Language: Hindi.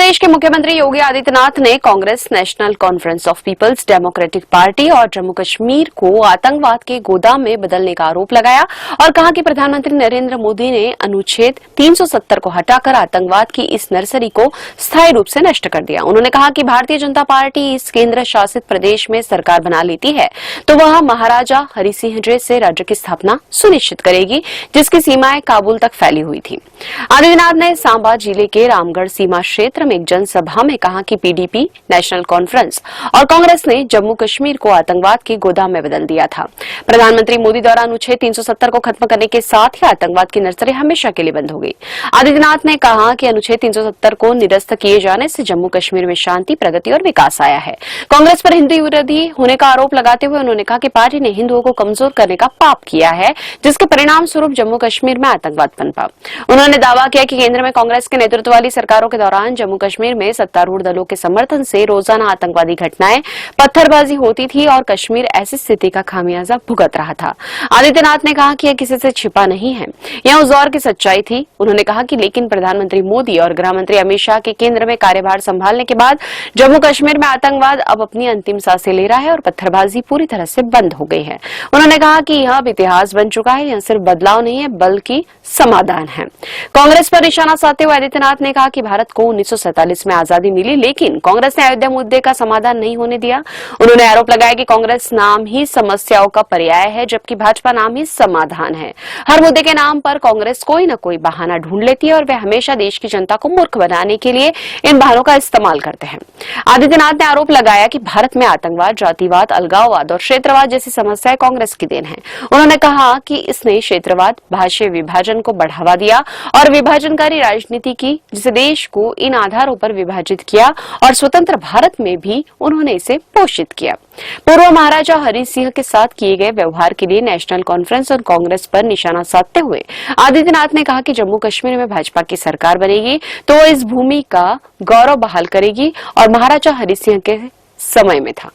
प्रदेश के मुख्यमंत्री योगी आदित्यनाथ ने कांग्रेस, नेशनल कॉन्फ्रेंस ऑफ पीपल्स डेमोक्रेटिक पार्टी और जम्मू कश्मीर को आतंकवाद के गोदाम में बदलने का आरोप लगाया और कहा कि प्रधानमंत्री नरेंद्र मोदी ने अनुच्छेद 370 को हटाकर आतंकवाद की इस नर्सरी को स्थायी रूप से नष्ट कर दिया। उन्होंने कहा कि भारतीय जनता पार्टी इस केंद्र शासित प्रदेश में सरकार बना लेती है तो वह महाराजा हरि सिंह जैसे राज्य की स्थापना सुनिश्चित करेगी, जिसकी सीमाएं काबुल तक फैली हुई थी। आदित्यनाथ ने सांबा जिले के रामगढ़ सीमा क्षेत्र में एक जनसभा में कहा कि पीडीपी, नेशनल कॉन्फ्रेंस और कांग्रेस ने जम्मू कश्मीर को आतंकवाद के गोदाम में बदल दिया था। प्रधानमंत्री मोदी द्वारा अनुच्छेद 370 को खत्म करने के साथ ही आतंकवाद की नर्सरी हमेशा के लिए बंद हो गई। आदित्यनाथ ने कहा कि अनुच्छेद 370 को निरस्त किए जाने से जम्मू कश्मीर में शांति, प्रगति और विकास आया है। कांग्रेस पर हिंदू विरोधी होने का आरोप लगाते हुए उन्होंने कहा कि पार्टी ने हिंदुओं को कमजोर करने का पाप किया है, जिसके परिणाम स्वरूप जम्मू कश्मीर में आतंकवाद पनपा। उन्होंने दावा किया कि केंद्र में कांग्रेस के नेतृत्व वाली सरकारों के दौरान जम्मू कश्मीर में सत्तारूढ़ दलों के समर्थन से रोजाना आतंकवादी घटनाएं, पत्थरबाजी होती थी और कश्मीर ऐसी स्थिति का खामियाजा भुगत रहा था। आदित्यनाथ ने कहा कि यह किसी से छिपा नहीं है, यह उस दौर की सच्चाई थी। उन्होंने कहा कि लेकिन प्रधानमंत्री मोदी और गृह मंत्री अमित शाह के केंद्र में कार्यभार संभालने के बाद जम्मू कश्मीर में आतंकवाद अब अपनी अंतिम सांसें ले रहा है और पत्थरबाजी पूरी तरह से बंद हो गई है। उन्होंने कहा कि यह अब इतिहास बन चुका है, यह सिर्फ बदलाव नहीं है बल्कि समाधान है। कांग्रेस पर निशाना साधते हुए आदित्यनाथ ने कहा कि भारत को 1947 में आजादी मिली, लेकिन कांग्रेस ने अयोध्या मुद्दे का समाधान नहीं होने दिया। उन्होंने आरोप लगाया कि कांग्रेस नाम ही समस्याओं का पर्याय है, जबकि भाजपा नाम ही समाधान है। हर मुद्दे के नाम पर कांग्रेस कोई न कोई बहाना ढूंढ लेती है और वे हमेशा देश की जनता को मूर्ख बनाने के लिए इन बहानों का इस्तेमाल करते हैं। आदित्यनाथ ने आरोप लगाया कि भारत में आतंकवाद, जातिवाद, अलगाववाद और क्षेत्रवाद जैसी समस्याएं कांग्रेस की देन है। उन्होंने कहा कि इसने क्षेत्रवाद, भाषाई विभाजन को बढ़ावा दिया और विभाजनकारी राजनीति की, जिसे देश को इन आधारों पर विभाजित किया और स्वतंत्र भारत में भी उन्होंने इसे पोषित किया। पूर्व महाराजा हरि सिंह के साथ किए गए व्यवहार के लिए नेशनल कॉन्फ्रेंस और कांग्रेस पर निशाना साधते हुए आदित्यनाथ ने कहा कि जम्मू कश्मीर में भाजपा की सरकार बनेगी तो वो इस भूमि का गौरव बहाल करेगी और महाराजा हरि सिंह के समय में था।